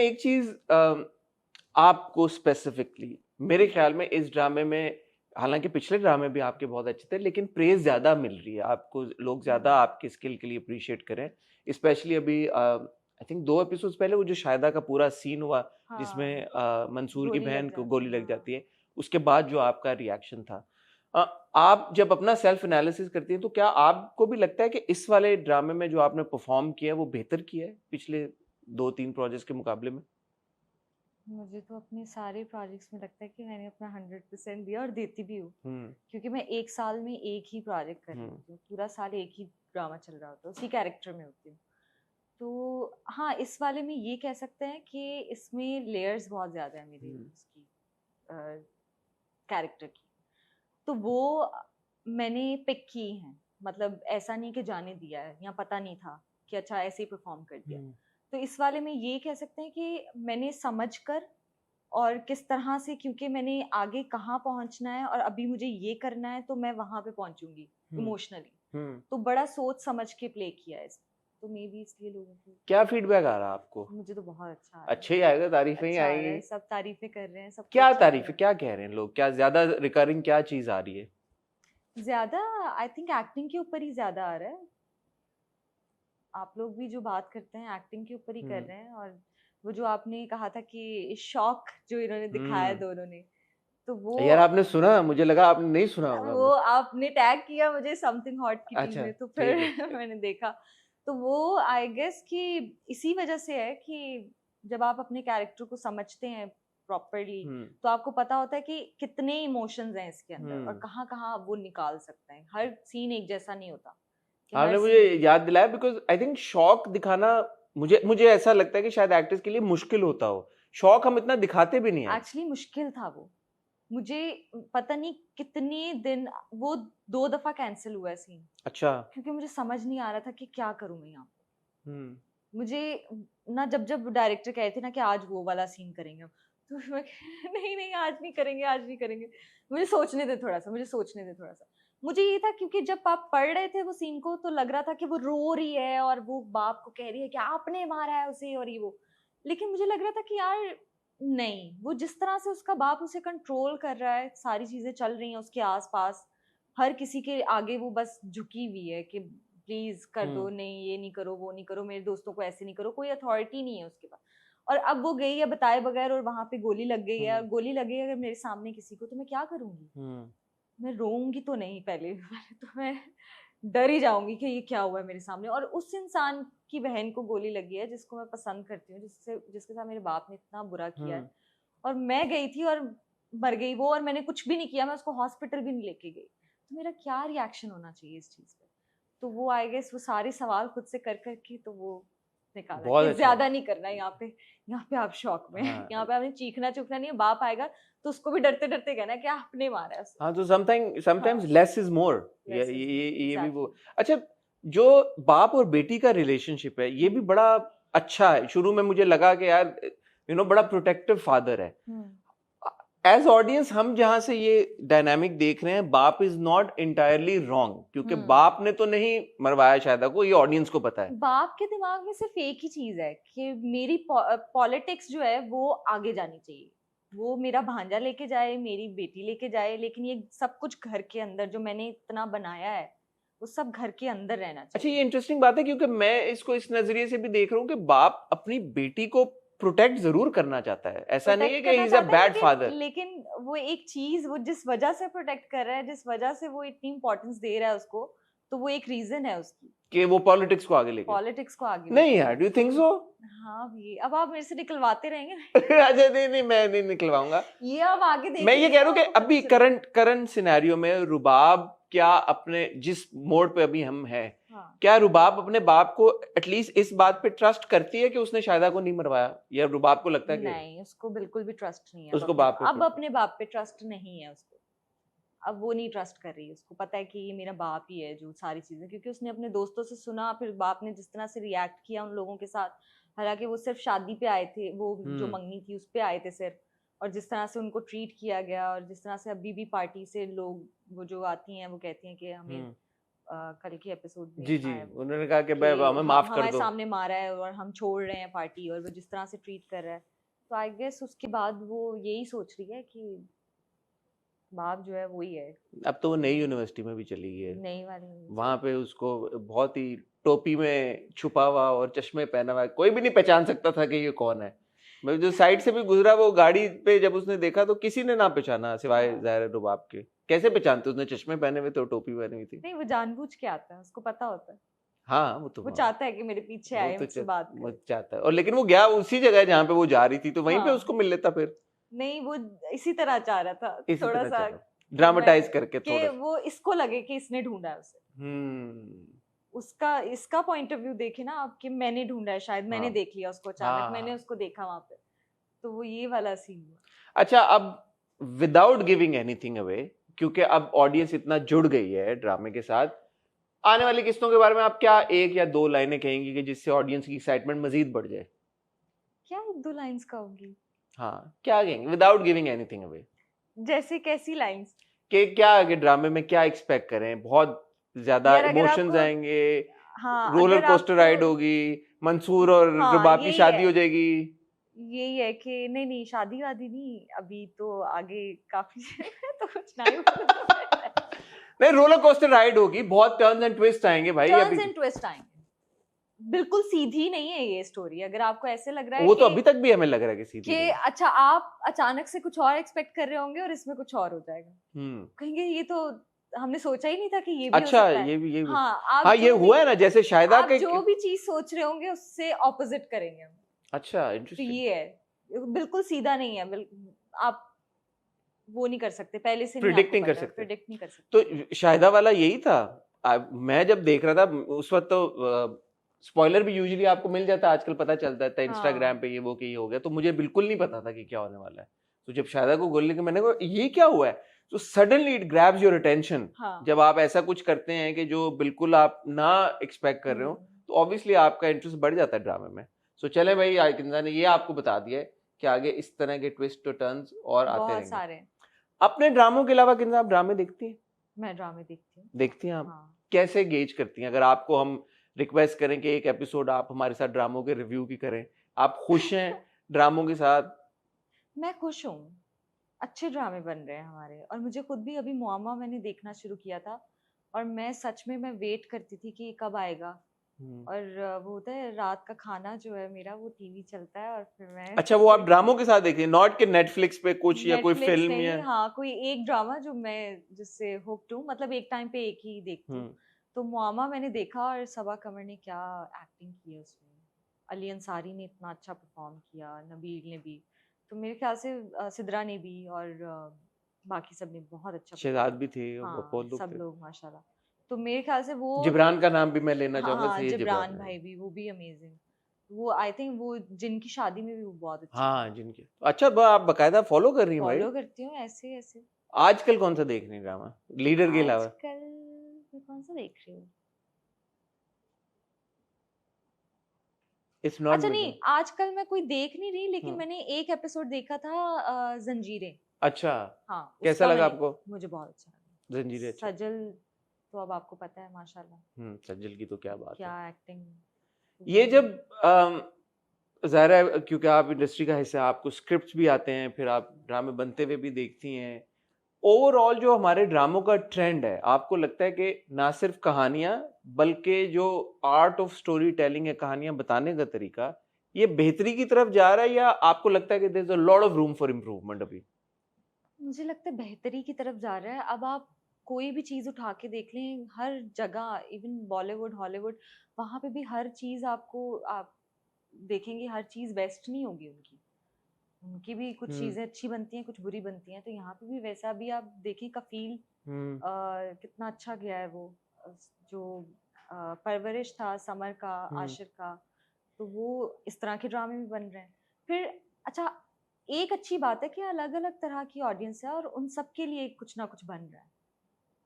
एक चीज आपको स्पेसिफिकली मेरे ख्याल में इस ड्रामे में, हालांकि पिछले ड्रामे भी आपके बहुत अच्छे थे, लेकिन प्रेज ज्यादा मिल रही है आपको, लोग ज्यादा आपके स्किल के लिए अप्रिशिएट करें। स्पेशली अभी आई थिंक 2 एपिसोड्स पहले वो जो शायदा का पूरा सीन हुआ, जिसमें मंसूर की बहन को गोली लग जाती है, उसके बाद जो आपका रिएक्शन था, आप जब अपना सेल्फ एनालिसिस करती हैं तो क्या आपको भी लगता है कि इस वाले ड्रामे में जो आपने परफॉर्म किया है वो बेहतर किया है पिछले 2-3 प्रोजेक्ट्स के मुकाबले में? मुझे तो अपने सारे प्रोजेक्ट्स में लगता है कि मैंने अपना 100% दिया और देती भी हूँ, क्योंकि मैं एक साल में एक ही प्रोजेक्ट कर रही हूँ, पूरा साल एक ही ड्रामा चल रहा होता है, उसी कैरेक्टर में होती हूँ। तो हाँ, इस वाले में ये कह सकते हैं कि इसमें लेयर्स बहुत ज़्यादा है मेरी उसकी कैरेक्टर की, तो वो मैंने पिक की हैं। मतलब ऐसा नहीं कि जाने दिया है या पता नहीं था कि अच्छा ऐसे ही परफॉर्म कर दिया। तो इस वाले में ये कह सकते हैं कि मैंने समझ कर और किस तरह से, क्योंकि मैंने आगे कहाँ पहुंचना है और अभी मुझे ये करना है, तो मैं वहां पे पहुंचूंगी इमोशनली। तो बड़ा सोच समझ के प्ले किया है इसमें, तो मे बी इसलिए लोगों को। क्या फीडबैक आ रहा है आपको? मुझे तो बहुत अच्छा आ रहा है। अच्छे ही आएगा, तारीफें ही अच्छा आ रहा आएंगी। है, सब तारीफें कर रहे हैं, सबको क्या अच्छा लग रहा तारीफें, क्या कह रहे हैं लोग, क्या ज्यादा रिकरिंग क्या चीज आ रही है? है। ज्यादा आई थिंक एक्टिंग के ऊपर ही ज्यादा आ रहा है। आप लोग भी जो बात करते हैं एक्टिंग के ऊपर ही कर रहे हैं। और वो जो आपने कहा था कि शॉक जो इन्होंने दिखाया दोनों ने, तो यार वो आपने सुना? मुझे लगा आपने नहीं सुना वो होगा। आपने टैग किया मुझे समथिंग हॉट की टीम अच्छा, में, तो फिर ठीक है। मैंने देखा। तो वो आई गेस कि इसी वजह से है कि जब आप अपने कैरेक्टर को समझते हैं प्रॉपरली, तो आपको पता होता है कि कितने इमोशंस हैं इसके अंदर और कहाँ कहाँ वो निकाल सकते हैं। हर सीन एक जैसा नहीं होता कि हर आपने मुझे सीन। याद दिलाया, बिकॉज आई थिंक शौक दिखाना, मुझे मुझे ऐसा लगता है कि शायद एक्टर्स के लिए मुश्किल होता हो। शौक हम इतना दिखाते भी नहीं है। एक्चुअली मुश्किल था वो। मुझे पता नहीं कितने दिन वो 2 दफा कैंसिल हुआ है सीन, अच्छा। क्योंकि मुझे समझ नहीं आ रहा था कि क्या करूं मैं यहाँ पे। हम्म। मुझे ना, जब जब डायरेक्टर कहे थे ना कि आज वो वाला सीन करेंगे हम, तो मैं नहीं नहीं आज नहीं करेंगे, आज नहीं करेंगे। मुझे सोचने दे थोड़ा सा, मुझे सोचने दे थोड़ा सा। मुझे ये था क्योंकि जब आप पढ़ रहे थे वो सीन को, तो लग रहा था कि वो रो रही है और वो बाप को कह रही है कि आपने मारा है उसे और ये वो। लेकिन मुझे लग रहा था कि यार नहीं, वो जिस तरह से उसका बाप उसे कंट्रोल कर रहा है, सारी चीजें चल रही हैं उसके आसपास, हर किसी के आगे वो बस झुकी हुई है कि प्लीज कर दो, नहीं ये नहीं करो, वो नहीं करो, मेरे दोस्तों को ऐसे नहीं करो, कोई अथॉरिटी नहीं है उसके पास। और अब वो गई है बताए बगैर और वहां पे गोली लग गई है, और गोली लगे अगर मेरे सामने किसी को, तो मैं क्या करूंगी? मैं रोऊंगी तो नहीं, पहले पहले तो मैं डर ही जाऊंगी कि ये क्या हुआ है मेरे सामने। और उस इंसान की बहन को गोली लगी है जिसको मैं पसंद करती हूँ, जिसके साथ मेरे बाप ने इतना बुरा किया है, और मैं गई थी और मर गई वो, और मैंने कुछ भी नहीं किया, मैं उसको हॉस्पिटल भी नहीं लेके गई, तो मेरा क्या रिएक्शन होना चाहिए इस चीज पे? तो वो आई गेस वो सारे सवाल खुद से कर करके तो वो निकाला बहुत कि अच्छा। ज्यादा नहीं करना है यहाँ पे। यहाँ पे आप शौक में हैं, यहाँ पे आपने चीखना चूखना नहीं है, बाप आएगा तो उसको भी डरते डरते कहना है कि आपने मारा है उसे। हाँ, तो समटाइम्स हाँ, less is more. Less is more, ये भी वो। एग्जैक्टली। अच्छा, जो बाप और बेटी का रिलेशनशिप है ये भी बड़ा अच्छा है। शुरू में मुझे लगा कि यार बड़ा प्रोटेक्टिव फादर है। एज ऑडियंस हम जहां से ये डायनामिक देख रहे हैं, बाप इज नॉट इंटायरली रॉन्ग, क्योंकि बाप ने तो नहीं मरवाया शायद को, ये ऑडियंस को पता है। बाप के दिमाग में सिर्फ एक ही चीज है कि मेरी पॉलिटिक्स जो है वो आगे जानी चाहिए, वो मेरा भांजा लेके जाए, मेरी बेटी लेके जाए, लेकिन ये सब कुछ घर के अंदर जो मैंने इतना बनाया है वो सब घर के अंदर रहना अच्छा, चाहिए। ये इंटरेस्टिंग बात है, क्योंकि मैं इसको इस नजरिए से भी देख रहा हूँ कि बाप अपनी बेटी को प्रोटेक्ट जरूर करना चाहता है, ऐसा नहीं है प्रोटेक्ट कि ही करना इज अ चाहता है, बैड लेकिन फादर। लेकिन वो एक चीज, वो जिस वजह से प्रोटेक्ट कर रहा है, जिस वजह से वो इतनी इंपॉर्टेंस दे रहा है उसको, तो वो एक रीजन है उसकी, कि वो पॉलिटिक्स को आगे लेके। पॉलिटिक्स को आगे नहीं लेके यार, जाए। Do you think so? हाँ भी, अब आप मेरे से निकलवाते रहेंगे। अच्छा, नहीं नहीं, मैं नहीं निकलवाऊंगा। ये आप आगे मैं ये देखेंगे कह ना, रहा हूँ कि आपको पता अभी चलेगा। करंट सिनेरियो में रुबाब क्या अपने जिस मोड पे अभी हम हैं, हाँ, क्या रुबाब अपने बाप को एटलीस्ट इस बात पे ट्रस्ट करती है कि उसने शायदा को नहीं मरवाया, या रुबाब को लगता है कि नहीं उसको बिल्कुल भी ट्रस्ट नहीं है उसको बाप पे अब अपने बाप पे ट्रस्ट नहीं है उसको। अब वो नहीं ट्रस्ट कर रही, उसको पता है कि ये मेरा बाप ही है जो सारी चीजें, क्योंकि उसने अपने दोस्तों से सुना, फिर बाप ने जिस तरह से रिएक्ट किया उन लोगों के साथ, हालांकि वो सिर्फ शादी पे आए थे, वो जो मंगनी थी उस पे आए थे सिर्फ, और जिस तरह से उनको ट्रीट किया गया, और जिस तरह से अभी भी पार्टी से लोग वो जो आती हैं वो कहती हैं कि हमें कल के एपिसोड में जी जी, आया वो उन्होंने कहा कि कि भाई हमें माफ कर हमारे दो। सामने मारा है और हम छोड़ रहे हैं पार्टी, और वो जिस तरह से ट्रीट कर रहा है, तो आई गेस उसके बाद वो यही सोच रही है कि बाप जो है वही है, अब तो वो नई यूनिवर्सिटी में भी चली गई है, नई वाली नहीं वहां चाहिए। पे उसको बहुत ही टोपी में छुपा हुआ और चश्मे पहना हुआ है, कोई भी नहीं पहचान सकता था कि ये कौन है। मैं जो साइड से भी गुजरा वो गाड़ी पे जब उसने देखा तो किसी ने ना पहचाना सिवाय हाँ। ज़ाहिर रुबाब के। कैसे पहचानते, उसने चश्मे पहने हुए थे और टोपी पहनी हुई थी। नहीं, वो जानबूझ के आता है, उसको पता होता है, हाँ वो तो वो हाँ, चाहता है कि मेरे पीछे वो आए, तो मुझसे बात वो करे। चाहता है, और लेकिन वो गया उसी जगह जहाँ पे वो जा रही थी, तो वहीं पे हाँ, उसको मिल लेता फिर। नहीं वो इसी तरह चाह रहा था, इसी थोड़ा तरह सा चला कि मैं, ड्रामेटाइज करके कि थोड़ा। वो इसको लगे कि इसने ढूंढा है उसे, हम्म। उसका इसका पॉइंट ऑफ व्यू देखे ना आप, कि मैंने ढूंढा है, शायद मैंने हाँ देख लिया उसको, अचानक मैंने हाँ। उसको देखा वहां पे, तो वो ये वाला सीन हुआ। अच्छा, अब विदाउट गिविंग एनीथिंग अवे, क्योंकि अब ऑडियंस इतना जुड़ गई है ड्रामे के साथ, आने वाली किस्तों के बारे में आप क्या एक या दो लाइनें कहेंगी कि जिससे ऑडियंस की एक्साइटमेंट मजीद बढ़ जाए? क्या एक दो लाइंस कहूंगी? हाँ, क्या कहेंगे विदाउट गिविंग एनीथिंग अवे? जैसे कैसी लाइंस? कि क्या आगे ड्रामे में क्या एक्सपेक्ट करें? बहुत ज्यादा यार अगर इमोशंस आपको, आएंगे, हाँ रोलर अगर कोस्टर आपको, राइड होगी, मंसूर और हाँ रुबाब की यही शादी है, हो जाएगी? यही है कि नहीं नहीं, शादी वादी नहीं, अभी तो आगे काफी तो कुछ नहीं बोलूं। नहीं, रोलर कोस्टर राइड होगी, बहुत टर्न्स एंड ट्विस्ट आएंगे भाई टर्न्स अभी। एंड ट्विस्ट आएंगे, बिल्कुल सीधी नहीं है ये स्टोरी। अगर आपको ऐसे लग रहा है वो तो कि अभी तक भी हमें लग रहा है कि सीधी नहीं। अच्छा आप अचानक से कुछ और एक्सपेक्ट कर रहे होंगे और इसमें कुछ और हो जाएगा, कहेंगे ये तो हमने सोचा ही नहीं था कि ये भी हो अच्छा, सकता है। ये भी। हाँ, हाँ, आप ये जो भी, हुआ है ना, जैसे शाहिदा आप के। जो भी चीज सोच रहे होंगे उससे ऑपोजिट करेंगे हम। अच्छा, तो इंटरेस्टिंग। ये है, बिल्कुल सीधा नहीं है, आप वो नहीं कर सकते, पहले से नहीं प्रिडिक्ट आपको नहीं कर पता है, सकते। प्रिडिक्ट नहीं कर सकते। तो शाहिदा वाला यही था। मैं जब देख रहा था उस वक्त तो स्पॉइलर भी यूजुअली आपको मिल जाता है, आजकल पता चलता था इंस्टाग्राम हाँ पे ये वो कि ये हो गया, तो मुझे बिल्कुल नहीं पता था कि क्या होने वाला है। तो जब शाहिदा को गोली के मैंने कहा ये क्या हुआ है, तो suddenly it grabs your attention. हाँ। जब आप ऐसा कुछ करते हैं कि जो बिल्कुल आप ना एक्सपेक्ट कर रहे हो, तो ऑब्वियसली आपका इंटरेस्ट बढ़ जाता है ड्रामे में। सो चले भाई, किंजा ने ये आपको बता दिया है कि आगे इस तरह के ट्विस्ट और टर्न्स और आते बहुत रहेंगे। सारे। अपने ड्रामों के अलावा किंजा आप ड्रामे देखती हैं? मैं ड्रामे देखती हूँ। देखती हैं आप? हाँ। कैसे गेज करती हैं? अगर आपको हम रिक्वेस्ट करें कि एक एपिसोड आप हमारे साथ ड्रामों के रिव्यू की करें, आप खुश हैं ड्रामों के साथ? मैं खुश हूँ, अच्छे ड्रामे बन रहे हैं हमारे, और मुझे खुद भी अभी मुआमा मैंने देखना शुरू किया था, और मैं सच में मैं वेट करती थी कि ये कब आएगा। और वो होता है रात का खाना जो है मेरा, वो टीवी चलता है, और फिर मैं अच्छा, वो आप ड्रामों के साथ देखती हैं, नॉट कि नेटफ्लिक्स पे कुछ या कोई नेटफ्लिक्स फिल्म या? नहीं, हाँ कोई एक ड्रामा जो मैं जिससे हुक्ड हूँ, मतलब एक टाइम पे एक ही देखती हूँ। तो मुआमा मैंने देखा, और सबा कमर ने क्या एक्टिंग की है उसमें, अली अंसारी ने इतना अच्छा परफॉर्म किया, नबील ने भी, तो मेरे ख्याल से सिद्रा ने भी, और बाकी सब ने बहुत अच्छा शहजाद परफॉर्म भी किया। थे, हाँ बहुत लोग सब थे। लोग माशाल्लाह। तो मेरे ख्याल से वो, जिब्रान का नाम भी मैं लेना हाँ चाहूंगा, हाँ सैयद जिब्रान जिब्रान है। भाई भी, वो भी अमेजिंग। वो आई थिंक वो जिनकी शादी में भी वो बहुत अच्छे हाँ, जिनके। अच्छा, आप बकायदा फॉलो कर रही हैं भाई? फॉलो करती हूँ ऐसे ऐसे। आजकल कौन सा देख रही हैं ड्रामा, लीडर के अलावा? आजकल मैं कौन सा देख रही हूँ? इट्स नॉट अच्छा नहीं, मिड। आजकल मैं कोई देख नहीं रही, लेकिन मैंने एक एपिसोड देखा था जंजीरें। अच्छा, हाँ कैसा उसका लगा मैंने, आपको? मुझे बहुत अच्छा लगा। जंजीरें अच्छा। सजल तो अब आपको पता है माशाल्लाह, सज्जल की तो क्या बात क्या है। एक्टिंग। ये जब ज़ाहिर है क्योंकि आप इंडस्ट्री का हिस्सा हैं, आपको स्क्रिप्ट्स भी आते हैं, फिर आप ड्रामे बनते हुए भी देखती हैं। ओवरऑल जो हमारे ड्रामों का ट्रेंड है, आपको लगता है कि ना सिर्फ कहानियां बल्कि जो आर्ट ऑफ स्टोरी टेलिंग है, कहानियां बताने का तरीका, ये बेहतरी की तरफ जा रहा है, या आपको लगता है कि there is a lot of room for improvement अभी? मुझे लगता है बेहतरी की तरफ जा रहा है। अब आप कोई भी चीज उठा के देख लें, हर जगह, इवन बॉलीवुड हॉलीवुड, वहां पे भी हर चीज आपको, आप देखेंगे हर चीज बेस्ट नहीं होगी उनकी, उनकी भी कुछ हम्म चीजें अच्छी बनती हैं, कुछ बुरी बनती हैं। तो यहाँ पे भी वैसा, भी आप देखें कफील, हम्म कितना अच्छा गया है वो, जो परवरिश था समर का, हम्म आशिर का, तो वो इस तरह के ड्रामे भी बन रहे हैं। फिर अच्छा, एक अच्छी बात है कि अलग अलग तरह की ऑडियंस है, और उन सब के लिए कुछ ना कुछ बन रहा है।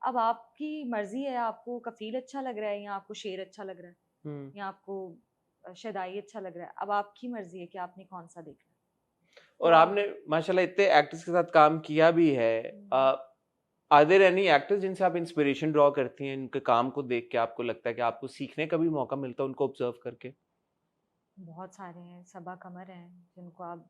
अब आपकी मर्जी है, आपको कफील अच्छा लग रहा है, या आपको शेर अच्छा लग रहा है, हम्म या आपको शदाई अच्छा लग रहा है। अब आपकी मर्जी है कि आपने कौन सा देखना है। और तो आप, आपने माशाल्लाह इतने एक्टर्स के साथ काम किया भी है। आर देयर एनी एक्टर्स जिनसे आप इंस्पिरेशन ड्रॉ करती हैं, इनके काम को देख के आपको लगता है कि आपको सीखने का भी मौका मिलता है उनको ऑब्जर्व करके? बहुत सारे हैं, सबा कमर हैं, जिनको आप